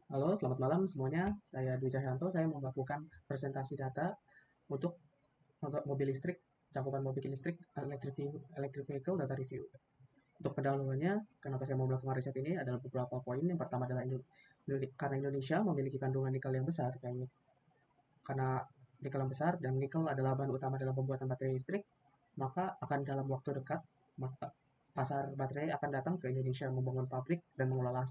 Halo, selamat malam semuanya. Saya Dwi Cahyanto. Saya mau melakukan presentasi data untuk mobil listrik, cakupan mobil listrik, electric vehicle data review. Untuk pendahuluannya, kenapa saya mau melakukan riset ini adalah beberapa poin. Yang pertama adalah karena Indonesia memiliki kandungan nikel yang besar, kayaknya. Karena nikel yang besar dan nikel adalah bahan utama dalam pembuatan baterai listrik, maka akan dalam waktu dekat, maka pasar baterai akan datang ke Indonesia membangun pabrik dan mengelola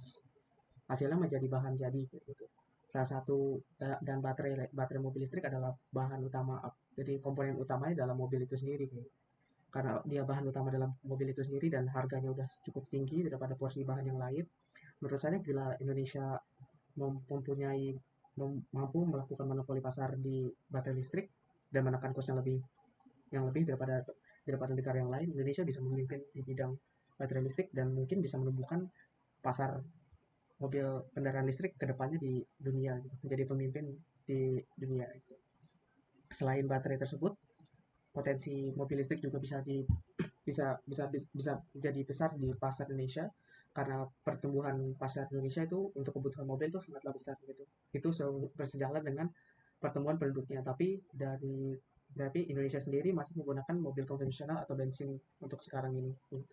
hasilnya menjadi bahan jadi gitu. Salah satu dan baterai mobil listrik adalah bahan utama, jadi komponen utamanya dalam mobil itu sendiri gitu. Karena dia bahan utama dalam mobil itu sendiri dan harganya udah cukup tinggi daripada porsi bahan yang lain. Menurut saya bila Indonesia mempunyai mampu melakukan monopoli pasar di baterai listrik dan menekan kos yang lebih daripada negara yang lain, Indonesia bisa memimpin di bidang baterai listrik dan mungkin bisa menumbuhkan pasar mobil kendaraan listrik ke depannya di dunia gitu, menjadi pemimpin di dunia gitu. Selain baterai tersebut, potensi mobil listrik juga bisa jadi besar di pasar Indonesia karena pertumbuhan pasar Indonesia itu untuk kebutuhan mobil itu sangatlah besar gitu. Itu bersejalan dengan pertumbuhan penduduknya, tapi Indonesia sendiri masih menggunakan mobil konvensional atau bensin untuk sekarang ini gitu.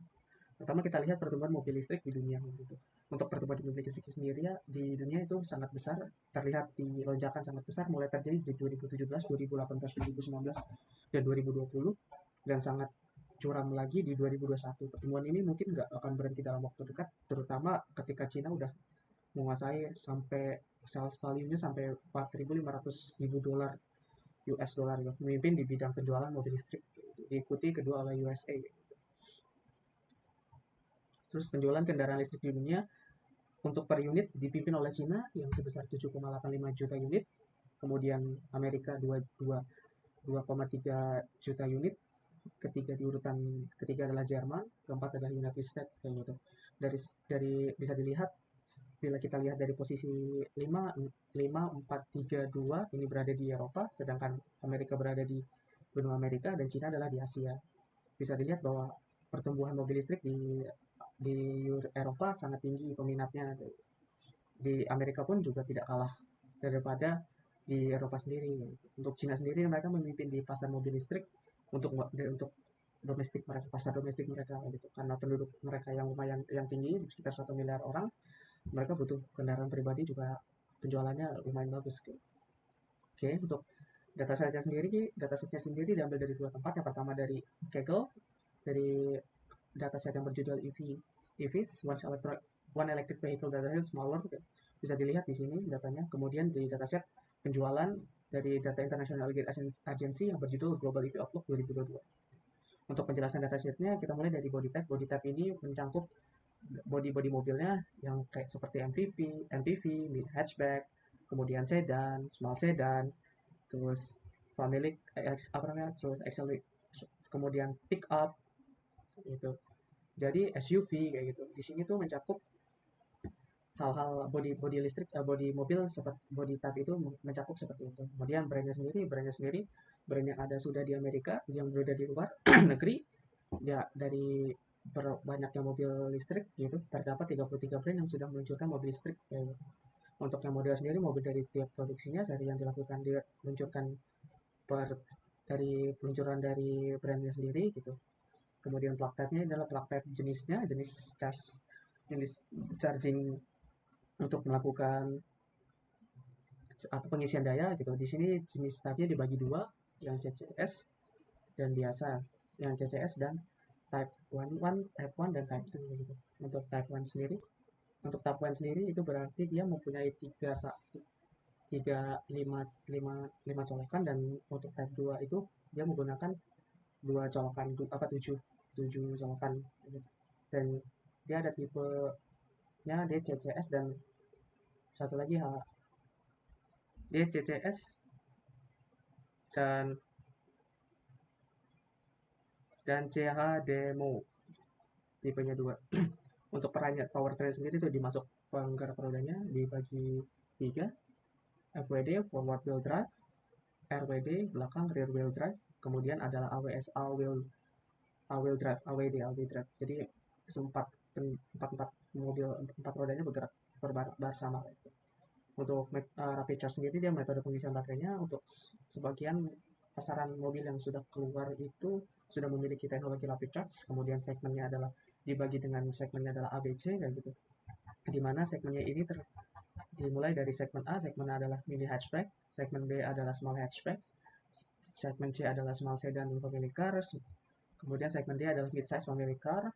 Pertama kita lihat pertumbuhan mobil listrik di dunia gitu. Untuk pertumbuhan mobil listrik sendiri ya di dunia itu sangat besar, terlihat di lonjakan sangat besar mulai terjadi di 2017, 2018, 2019, dan 2020 dan sangat curam lagi di 2021. Pertumbuhan ini mungkin nggak akan berhenti dalam waktu dekat, terutama ketika Cina udah menguasai sampai sales value-nya sampai 4.500.000 dolar US dollar ya, memimpin di bidang penjualan mobil listrik, diikuti kedua oleh USA. Terus penjualan kendaraan listrik di dunia untuk per unit dipimpin oleh Cina yang sebesar 7,85 juta unit, kemudian Amerika 2,3 juta unit, ketiga adalah Jerman, keempat adalah United States kayak gitu. Dari bisa dilihat bila kita lihat dari posisi 5 5 4 3 2 ini berada di Eropa, sedangkan Amerika berada di benua Amerika dan Cina adalah di Asia. Bisa dilihat bahwa pertumbuhan mobil listrik di Eropa sangat tinggi peminatnya. Di Amerika pun juga tidak kalah daripada di Eropa sendiri. Untuk Cina sendiri mereka memimpin di pasar mobil listrik untuk domestik mereka, pasar domestik mereka gitu. Karena penduduk mereka yang lumayan yang tinggi sekitar 1 miliar orang, mereka butuh kendaraan pribadi juga penjualannya lumayan bagus gitu. Oke, untuk datasetnya sendiri diambil dari dua tempat. Yang pertama dari Kaggle, dari dataset yang berjudul EVs, One Electric Vehicle Dataset Smaller, bisa dilihat di sini datanya. Kemudian di dataset penjualan dari Data International Agency yang berjudul Global EV Outlook 2022. Untuk penjelasan datasetnya, kita mulai dari body type. Body type ini mencangkup body mobilnya yang kayak seperti MPV, mid hatchback, kemudian sedan, small sedan, terus family apa namanya, terus XLV, kemudian pick up gitu. Jadi SUV kayak gitu. Di sini tuh mencakup hal-hal body listrik, body mobil seperti body type itu mencakup seperti itu. Kemudian brandnya sendiri brand yang ada sudah di Amerika, yang sudah di luar negeri ya. Dari banyaknya mobil listrik gitu terdapat 33 brand yang sudah meluncurkan mobil listrik kayak gitu. Untuk yang model sendiri, mobil dari tiap produksinya seri yang diluncurkan per dari peluncuran dari brandnya sendiri gitu. Kemudian plug type-nya adalah plug type jenis charging untuk melakukan pengisian daya gitu. Di sini jenis type-nya dibagi dua, yang CCS dan biasa. Yang CCS dan type 1, type 1 dan type 2 gitu. Untuk type 1 sendiri, itu berarti dia mempunyai tiga lima colokan, dan untuk type 2 itu dia menggunakan dua colokan, tujuh tujuh colokan gitu. Dan dia ada tipenya DCCS dan satu lagi DCCS dan CH demo tipenya dua. Untuk perannya powertrain sendiri itu dimasuk penggerak rodanya dibagi tiga, FWD forward wheel drive, RWD belakang rear wheel drive, kemudian adalah AWS all-wheel drive, AWD drive. Jadi empat rodanya bergerak bersama. Untuk rapid charge sendiri dia metode pengisian baterainya untuk sebagian pasaran mobil yang sudah keluar itu sudah memiliki teknologi rapid charge, kemudian segmennya adalah dibagi dengan segmennya adalah A, B, C kayak gitu. Di mana segmennya ini dimulai dari segmen A, segmen A adalah mini hatchback, segmen B adalah small hatchback, segmen C adalah small sedan dan family car, kemudian segmen D adalah mid-size family car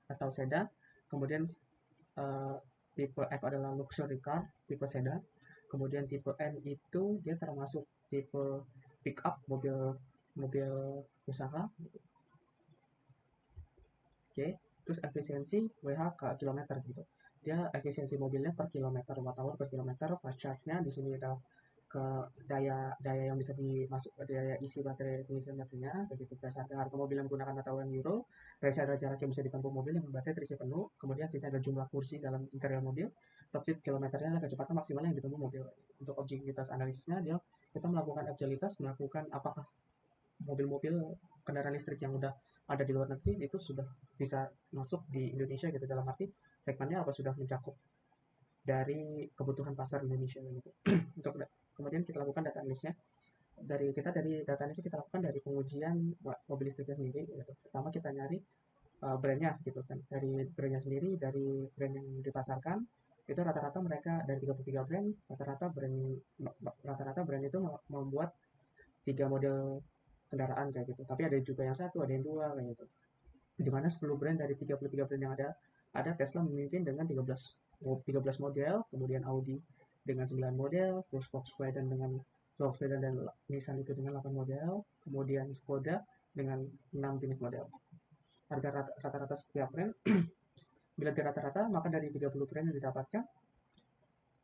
atau sedan, kemudian uh, tipe F adalah luxury car, tipe sedan, kemudian tipe N itu dia termasuk tipe pick up, mobil mobil usaha. Oke, terus efisiensi WH ke kilometer gitu. Dia efisiensi mobilnya per kilometer, watt hour per kilometer, fast charge-nya di sini ada ke daya daya yang bisa dimasuk daya isi baterai pengisian baterainya begitu. Berdasarkan harga mobil yang menggunakan mata uang euro, range ada jarak yang bisa ditempuh mobil yang baterai terisi penuh, kemudian sini ada jumlah kursi dalam interior mobil, top speed kilometernya, kecepatan maksimal yang ditempuh mobil. Untuk objektivitas analisisnya dia kita melakukan objektivitas, melakukan apakah mobil-mobil kendaraan listrik yang udah ada di luar negeri itu sudah bisa masuk di Indonesia gitu, dalam arti segmennya apa sudah mencakup dari kebutuhan pasar Indonesia gitu. Untuk kemudian kita lakukan data analisnya dari data analisnya kita lakukan dari pengujian mobil listriknya sendiri gitu. Pertama kita nyari brandnya gitu kan, dari brandnya sendiri, dari brand yang dipasarkan itu rata-rata mereka dari 33 brand, rata-rata brand itu membuat 3 model kendaraan kayak gitu. Tapi ada juga yang satu, ada yang dua kayak gitu. Di mana 10 brand dari 33 brand yang ada Tesla memimpin dengan 13 model, kemudian Audi dengan 9 model, terus Volkswagen dan Nissan itu dengan 8 model, kemudian Skoda dengan 6 jenis model. Harga rata-rata setiap brand bila rata-rata maka dari 30 brand yang didapatkan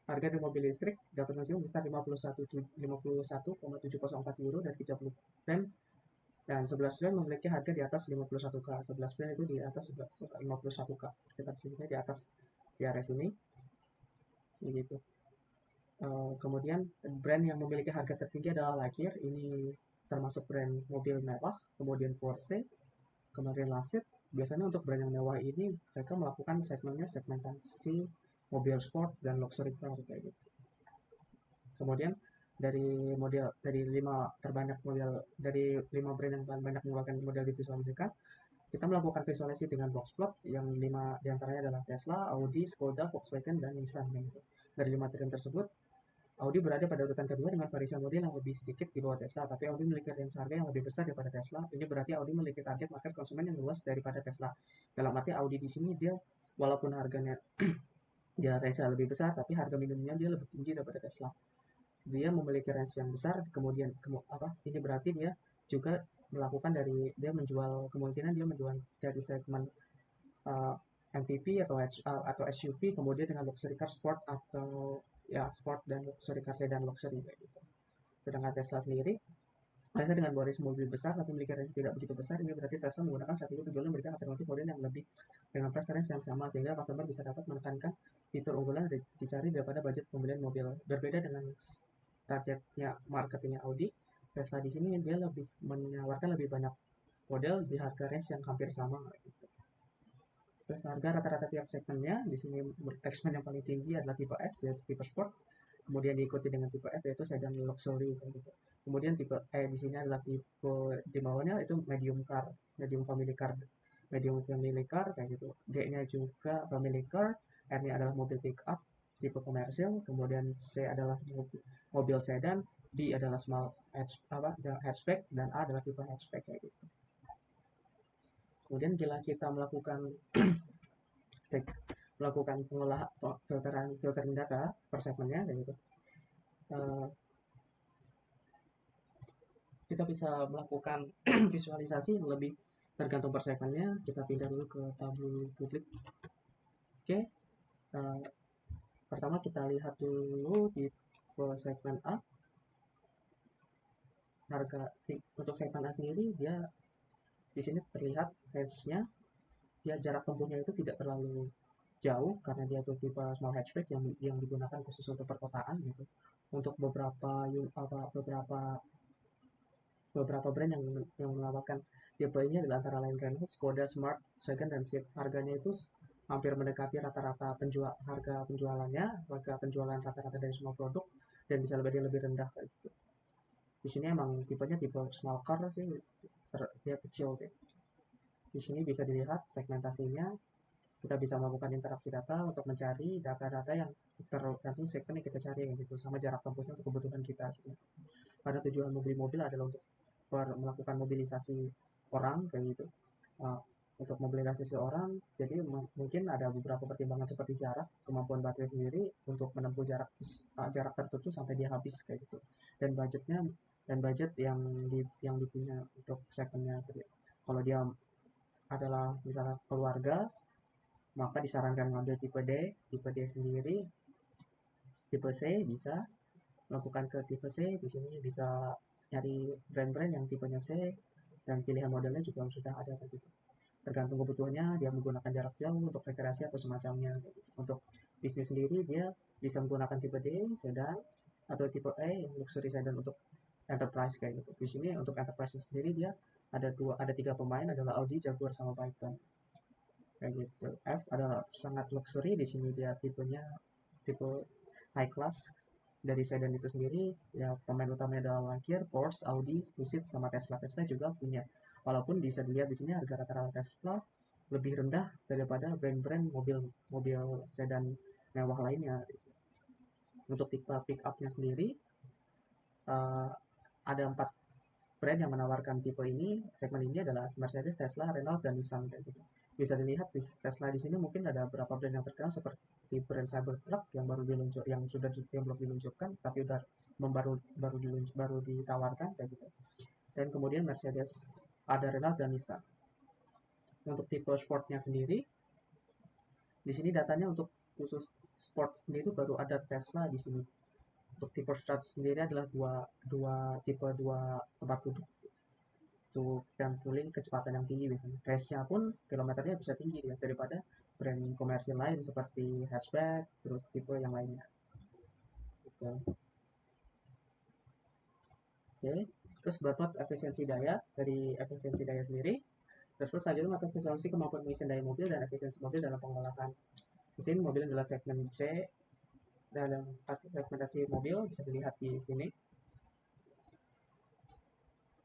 harga di mobil listrik dapat maksimum besar 51,704 euro dari 30 brand, dan 11 brand memiliki harga di atas 51k. 11 brand itu di atas 51k. Kita sini di atas di area sini. Gitu. Kemudian brand yang memiliki harga tertinggi adalah Lightyear. Ini termasuk brand mobil mewah. Kemudian Porsche, kemudian Lasit. Biasanya untuk brand yang mewah ini mereka melakukan segmentasi mobil sport dan luxury car kayak gitu. Kemudian dari 5 brand yang paling banyak mengeluarkan model divisualisasikan, kita melakukan visualisasi dengan box plot yang 5 diantaranya adalah Tesla, Audi, Skoda, Volkswagen, dan Nissan gitu. Dari 5 brand tersebut, Audi berada pada urutan kedua dengan variasi model yang lebih sedikit di bawah Tesla, tapi Audi memiliki range harga yang lebih besar daripada Tesla. Ini berarti Audi memiliki target market konsumen yang luas daripada Tesla. Dalam arti Audi di sini dia walaupun harganya dia range lebih besar, tapi harga minimumnya dia lebih tinggi daripada Tesla. Dia memiliki range yang besar, kemudian ini berarti dia juga melakukan dia menjual, kemungkinan dia menjual dari segmen uh, MPV atau SUV, kemudian dengan luxury car sport atau ya sport dan luxury car sedan luxury kayak gitu. Sedangkan Tesla sendiri Tesla dengan baris mobil besar tapi memiliki range tidak begitu besar, ini berarti Tesla menggunakan strategi penjualan memberikan alternatif model yang lebih dengan price range yang sama, sehingga customer bisa dapat menekankan fitur unggulan dicari daripada budget pembelian mobil. Berbeda dengan targetnya marketingnya Audi, Tesla di sini dia lebih menawarkan lebih banyak model di harga range yang hampir sama gitu. Terus harga rata-rata tiap segmennya di sini segmen yang paling tinggi adalah tipe S yaitu tipe sport, kemudian diikuti dengan tipe F yaitu sedan luxury gitu. Kemudian tipe E di sini adalah tipe di bawahnya itu medium car, medium family car kayak gitu. D-nya juga family car, R-nya adalah mobil pick up tipe komersil, kemudian C adalah mobil sedan, B adalah small hatchback, dan A adalah tipe hatchback kayak gitu. Kemudian bila kita melakukan pengolahan filtering data per segmennya kayak gitu, kita bisa melakukan visualisasi yang lebih tergantung per segmennya. Kita pindah dulu ke tabel publik. Oke, pertama kita lihat dulu di segmen A. Harga untuk segmen A sendiri dia di sini terlihat range-nya, dia jarak tempuhnya itu tidak terlalu jauh karena dia itu tipe small hatchback yang digunakan khusus untuk perkotaan gitu. Untuk beberapa brand yang menawarkan tipe ini adalah antara lain Renault, Skoda, Smart, Volkswagen, dan Swift. Harganya itu hampir mendekati rata-rata harga penjualannya, harga penjualan rata-rata dari semua produk, dan bisa lebih rendah kayak gitu. Di sini emang tipenya tipe small car sih, dia kecil kayak. Di sini bisa dilihat segmentasinya, kita bisa melakukan interaksi data untuk mencari data-data yang tergantung segmen yang kita cari gitu, sama jarak tempuhnya untuk kebutuhan kita gitu. Pada tujuan mobil adalah untuk melakukan mobilisasi orang kayak gitu. Uh, untuk mobilisasi seorang, jadi mungkin ada beberapa pertimbangan seperti jarak, kemampuan baterai sendiri untuk menempuh jarak tertentu sampai dia habis kayak gitu, dan budget yang dipunya untuk segmennya. Kalau dia adalah misalnya keluarga, maka disarankan mengambil tipe D sendiri. Tipe C bisa melakukan ke tipe C, di sini bisa nyari brand-brand yang tipenya C, dan pilihan modelnya juga sudah ada begitu. Tergantung kebutuhannya, dia menggunakan jarak jauh untuk rekreasi atau semacamnya. Untuk bisnis sendiri, dia bisa menggunakan tipe D sedan, atau tipe E yang luxury sedan untuk enterprise kayak gitu. Di sini untuk enterprise sendiri dia ada tiga pemain, adalah Audi, Jaguar, sama Python kayak gitu. F adalah sangat luxury, di sini dia tipe high class. Dari sedan itu sendiri ya, pemain utamanya adalah Lancia, Porsche, Audi, Lucid, sama Tesla. Tesla juga punya, walaupun bisa dilihat di sini harga rata-rata Tesla lebih rendah daripada brand-brand mobil sedan mewah lainnya. Untuk tipe pick up-nya sendiri, uh, ada 4 brand yang menawarkan tipe ini. Segmen ini adalah Mercedes, Tesla, Renault, dan Nissan kayak gitu. Bisa dilihat di Tesla di sini mungkin ada beberapa brand yang terkenal seperti brand Cybertruck yang belum diluncurkan tapi udah baru ditawarkan kayak gitu. Dan kemudian Mercedes, ada Renault, dan Nissan. Untuk tipe sportnya sendiri, di sini datanya untuk khusus sport sendiri baru ada Tesla di sini. Untuk tipe sport sendiri adalah dua tempat duduk untuk dan cooling kecepatan yang tinggi biasanya. Range-nya pun kilometernya bisa tinggi ya, daripada brand komersial lain seperti hatchback, terus tipe yang lainnya. Gitu. Oke, terus buat efisiensi daya, dari efisiensi daya sendiri, terus selanjutnya maka efisiensi kemampuan mengisi daya mobil dan efisiensi mobil dalam pengolahan. Di sini mobil adalah segmen C dalam segmentasi mobil, bisa dilihat di sini.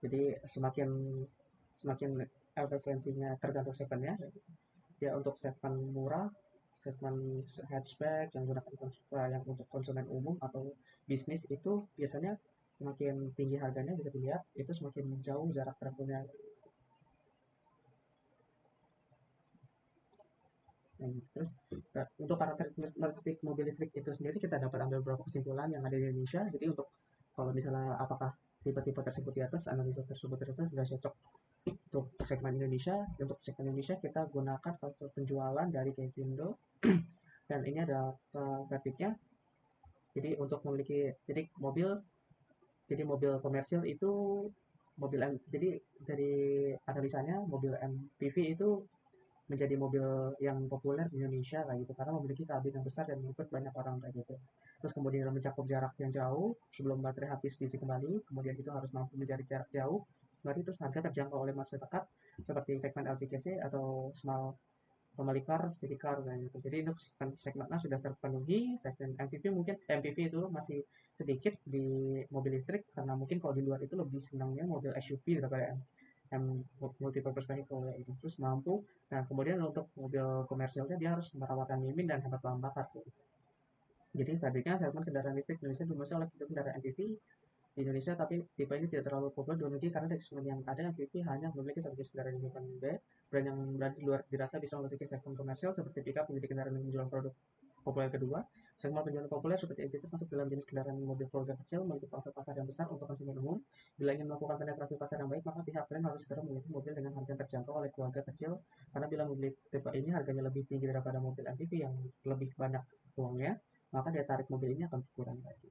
Jadi semakin efisiensinya tergantung segmennya. Ya, untuk segmen murah, segmen hatchback yang untuk konsumen umum atau bisnis, itu biasanya semakin tinggi harganya, bisa dilihat itu semakin jauh jarak tempuhnya. Terus untuk karakteristik mobil listrik itu sendiri, kita dapat ambil beberapa kesimpulan yang ada di Indonesia. Jadi untuk kalau misalnya apakah tipe-tipe tersebut di atas, analisa tersebut sudah cocok untuk segmen Indonesia. Untuk segmen Indonesia kita gunakan fase penjualan dari Gaikindo dan ini ada grafiknya. Jadi untuk memiliki mobil komersil itu jadi dari analisanya mobil MPV itu menjadi mobil yang populer di Indonesia kayak gitu, karena memiliki kabin yang besar dan mengikut banyak orang kayak gitu. Terus kemudian mencakup jarak yang jauh sebelum baterai habis diisi kembali, kemudian itu harus mampu mencari jarak jauh, berarti terus harga terjangkau oleh masyarakat seperti segmen LCGC atau small family car, city car kayak gitu. Jadi untuk segmennya sudah terpenuhi. Segmen MPV mungkin MPV itu masih sedikit di mobil listrik, karena mungkin kalau di luar itu lebih senangnya mobil SUV daripada yang multi-purpose vehicle ya itu, terus mampu. Nah kemudian untuk mobil komersialnya dia harus merawatkan minim dan hemat bahan bakar gitu. Jadi tadinya segmen kendaraan listrik Indonesia dimasuk oleh kendaraan MPV di Indonesia, tapi tipe ini tidak terlalu populer di luar negeri karena dari segmen yang ada MPV hanya memiliki satu jenis kendaraan di segmen B. Brand yang berada di luar dirasa bisa memasuki segmen komersial seperti pickup menjadi kendaraan yang menjual produk populer kedua. Segmen penjualan populer seperti MPV masuk dalam jenis kendaraan mobil keluarga kecil memiliki pasar yang besar untuk konsumen umum. Bila ingin melakukan penetrasi pasar yang baik, maka pihak brand harus segera memiliki mobil dengan harga yang terjangkau oleh keluarga kecil, karena bila membeli tipe ini harganya lebih tinggi daripada mobil MPV yang lebih banyak uangnya, maka daya tarik mobil ini akan berkurang lagi.